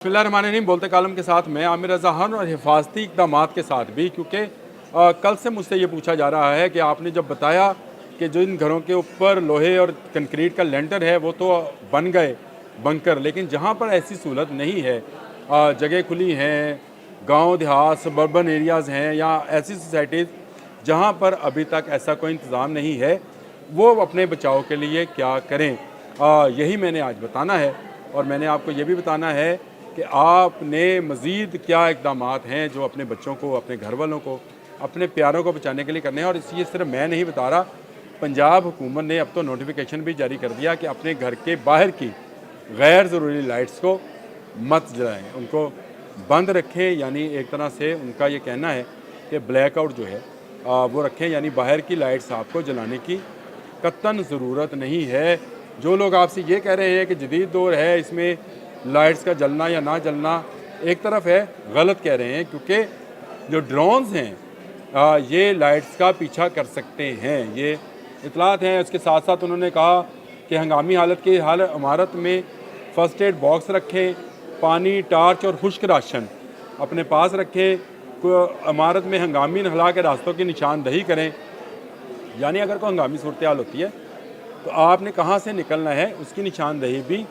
बिस्मिल्लाहिर्रहमानिर्रहीम। बोलते कालम के साथ मैं आमिर रज़ा खान और हिफाजती इक़दामात के साथ भी, क्योंकि कल से मुझसे ये पूछा जा रहा है कि आपने जब बताया कि जो इन घरों के ऊपर लोहे और कंक्रीट का लेंटर है वो तो बन गए बंकर, लेकिन जहाँ पर ऐसी सहूलत नहीं है, जगह खुली हैं, गांव देहात सबर्बन एरियाज़ हैं या ऐसी सोसाइटीज़ जहाँ पर अभी तक ऐसा कोई इंतज़ाम नहीं है, वो अपने बचाव के लिए क्या करें, यही मैंने आज बताना है। और मैंने आपको ये भी बताना है कि आपने मज़ीद क्या इक़दामात हैं जो अपने बच्चों को, अपने घर वालों को, अपने प्यारों को बचाने के लिए करने हैं। और इसलिए सिर्फ मैं नहीं बता रहा, पंजाब हुकूमत ने अब तो नोटिफिकेशन भी जारी कर दिया कि अपने घर के बाहर की गैर ज़रूरी लाइट्स को मत जलाएं, उनको बंद रखें। यानी एक तरह से उनका ये कहना है कि ब्लैक आउट जो है वो रखें, यानी बाहर की लाइट्स आपको जलाने की कतन ज़रूरत नहीं है। जो लोग आपसे ये कह रहे हैं कि जदीद दौर है, इसमें लाइट्स का जलना या ना जलना एक तरफ है, गलत कह रहे हैं, क्योंकि जो ड्रोन्स हैं ये लाइट्स का पीछा कर सकते हैं, ये इतलात हैं। उसके साथ साथ उन्होंने कहा कि हंगामी हालत की इमारत में फ़र्स्ट एड बॉक्स रखें, पानी, टार्च और खुश्क राशन अपने पास रखें, इमारत में हंगामी नहला के रास्तों की निशानदही करें। यानी अगर कोई हंगामी सूरत हाल होती है तो आपने कहाँ से निकलना है उसकी निशानदही भी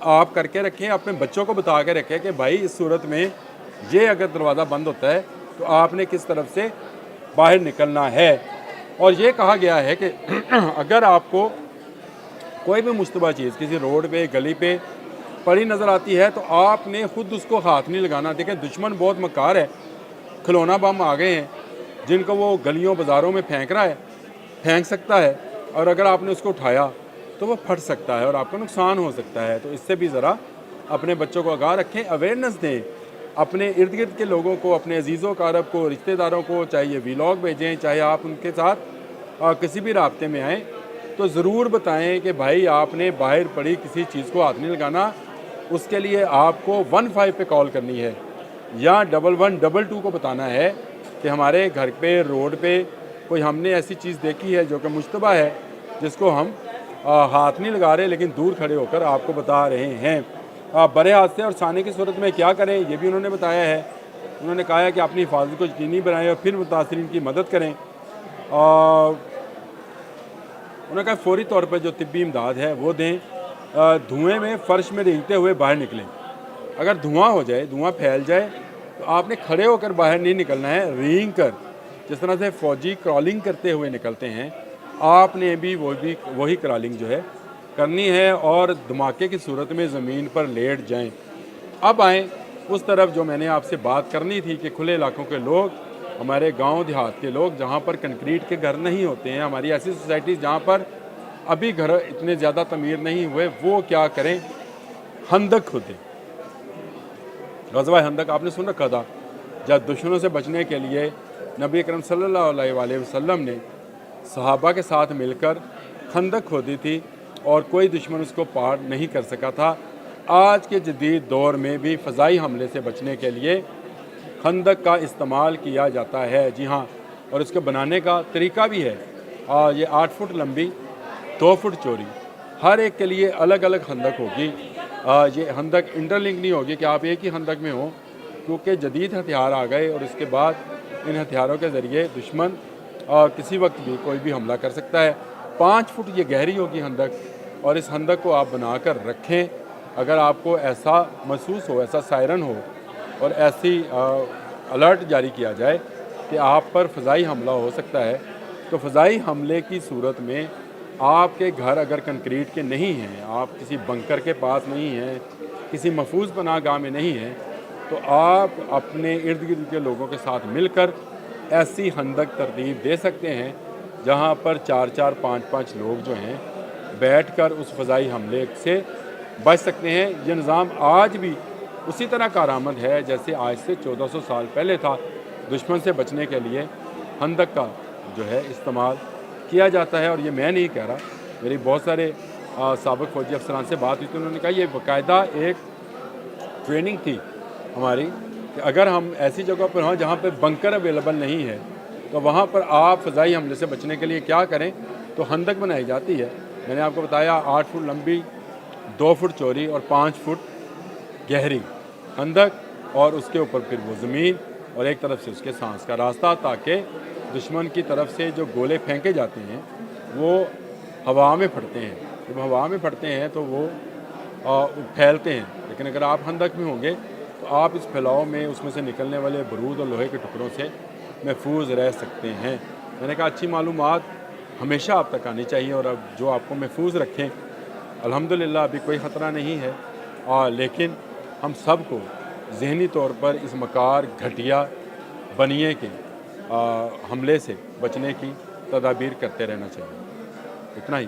आप करके रखें, अपने बच्चों को बता के रखें कि भाई इस सूरत में ये अगर दरवाज़ा बंद होता है तो आपने किस तरफ से बाहर निकलना है। और ये कहा गया है कि अगर आपको कोई भी मुश्तबा चीज़ किसी रोड पे, गली पे पड़ी नज़र आती है तो आपने ख़ुद उसको हाथ नहीं लगाना। देखें, दुश्मन बहुत मकार है, खिलौना बम आ गए हैं जिनको वो गलियों बाज़ारों में फेंक रहा है, फेंक सकता है, और अगर आपने उसको उठाया तो वो फट सकता है और आपको नुकसान हो सकता है। तो इससे भी ज़रा अपने बच्चों को आगाह रखें, अवेयरनेस दें अपने इर्द गिर्द के लोगों को, अपने अजीज़ों कारब को, रिश्तेदारों को, चाहे ये वीलॉग भेजें, चाहे आप उनके साथ किसी भी राब्ते में आएँ तो ज़रूर बताएं कि भाई आपने बाहर पड़ी किसी चीज़ को हाथ नहीं लगाना। उसके लिए आपको 15 पे कॉल करनी है या 1122 को बताना है कि हमारे घर पे, रोड पे कोई हमने ऐसी चीज़ देखी है जो कि मुश्तबा है, जिसको हम हाथ नहीं लगा रहे लेकिन दूर खड़े होकर आपको बता रहे हैं। बड़े हादसे और साने की सूरत में क्या करें ये भी उन्होंने बताया है। उन्होंने कहा है कि अपनी हिफाजत को यकीनी बनाएं और फिर मुतासरीन की मदद करें। उन्होंने कहा फौरी तौर पर जो तिब्बी इमदाद है वो दें। धुएँ में फ़र्श में रेंगते हुए बाहर निकलें। अगर धुआँ हो जाए, धुआँ फैल जाए तो आपने खड़े होकर बाहर नहीं निकलना है, रेंग कर, जिस तरह से फ़ौजी क्रॉलिंग करते हुए निकलते हैं, आपने भी वही क्रॉलिंग जो है करनी है और धमाके की सूरत में ज़मीन पर लेट जाएं। अब आएँ उस तरफ जो मैंने आपसे बात करनी थी कि खुले इलाकों के लोग, हमारे गांव देहात के लोग जहां पर कंक्रीट के घर नहीं होते हैं, हमारी ऐसी सोसाइटीज़ जहां पर अभी घर इतने ज़्यादा तमीर नहीं हुए, वो क्या करें, हंदक खोदें। ग़ज़वा हंदक आपने सुन रखा था, जब दुश्मनों से बचने के लिए नबी अकरम सल्लल्लाहु अलैहि वसल्लम ने सहाबा के साथ मिलकर खंदक खोदी थी और कोई दुश्मन उसको पार नहीं कर सका था। आज के जदीद दौर में भी फ़ज़ाई हमले से बचने के लिए खंदक का इस्तेमाल किया जाता है। जी हाँ, और इसको बनाने का तरीका भी है। ये 8 फुट लंबी, 2 फुट चौड़ी, हर एक के लिए अलग अलग खंदक होगी। ये खंदक इंटरलिंक नहीं होगी कि आप एक ही खंदक में हो, क्योंकि जदीद हथियार आ गए और इसके बाद इन हथियारों के ज़रिए दुश्मन किसी वक्त भी कोई भी हमला कर सकता है। 5 फुट ये गहरी होगी खंदक, और इस खंदक को आप बना कर रखें। अगर आपको ऐसा महसूस हो, ऐसा सायरन हो और ऐसी अलर्ट जारी किया जाए कि आप पर फ़ज़ाई हमला हो सकता है, तो फ़ज़ाई हमले की सूरत में आपके घर अगर कंक्रीट के नहीं हैं, आप किसी बंकर के पास नहीं हैं, किसी महफूज पनाहगाह में नहीं हैं, तो आप अपने इर्द गिर्द के लोगों के साथ मिलकर ऐसी खंदक तरतीब दे सकते हैं जहां पर 4-4, 5-5 लोग जो हैं बैठकर उस फ़ज़ाई हमले से बच सकते हैं। ये निज़ाम आज भी उसी तरह कारआमद है जैसे आज से 1400 साल पहले था। दुश्मन से बचने के लिए खंदक का जो है इस्तेमाल किया जाता है। और ये मैं नहीं कह रहा, मेरी बहुत सारे साबिक़ फ़ौजी अफसरान से बात हुई तो उन्होंने कहा ये बाकायदा एक ट्रेनिंग थी हमारी कि अगर हम ऐसी जगह पर हों जहाँ पर बंकर अवेलेबल नहीं है तो वहाँ पर आप फ़ज़ाई हमले से बचने के लिए क्या करें, तो खंदक बनाई जाती है। मैंने आपको बताया 8 फुट लंबी, 2 फुट चौड़ी और 5 फुट गहरी। खंदक और उसके ऊपर फिर वो ज़मीन और एक तरफ से उसके सांस का रास्ता, ताकि दुश्मन की तरफ से जो गोले फेंके जाते हैं वो हवा में फटते हैं। जब हवा में फटते हैं तो वो फैलते हैं, लेकिन अगर आप खंदक में होंगे तो आप इस फैलाव में उसमें से निकलने वाले बारूद और लोहे के टुकड़ों से महफूज रह सकते हैं। मैंने कहा अच्छी मालूमात हमेशा आप तक आनी चाहिए और अब जो आपको महफूज रखें। अल्हम्दुलिल्लाह अभी कोई ख़तरा नहीं है, लेकिन हम सब को ज़हनी तौर पर इस मकार घटिया बनिए के हमले से बचने की तदाबीर करते रहना चाहिए। इतना ही।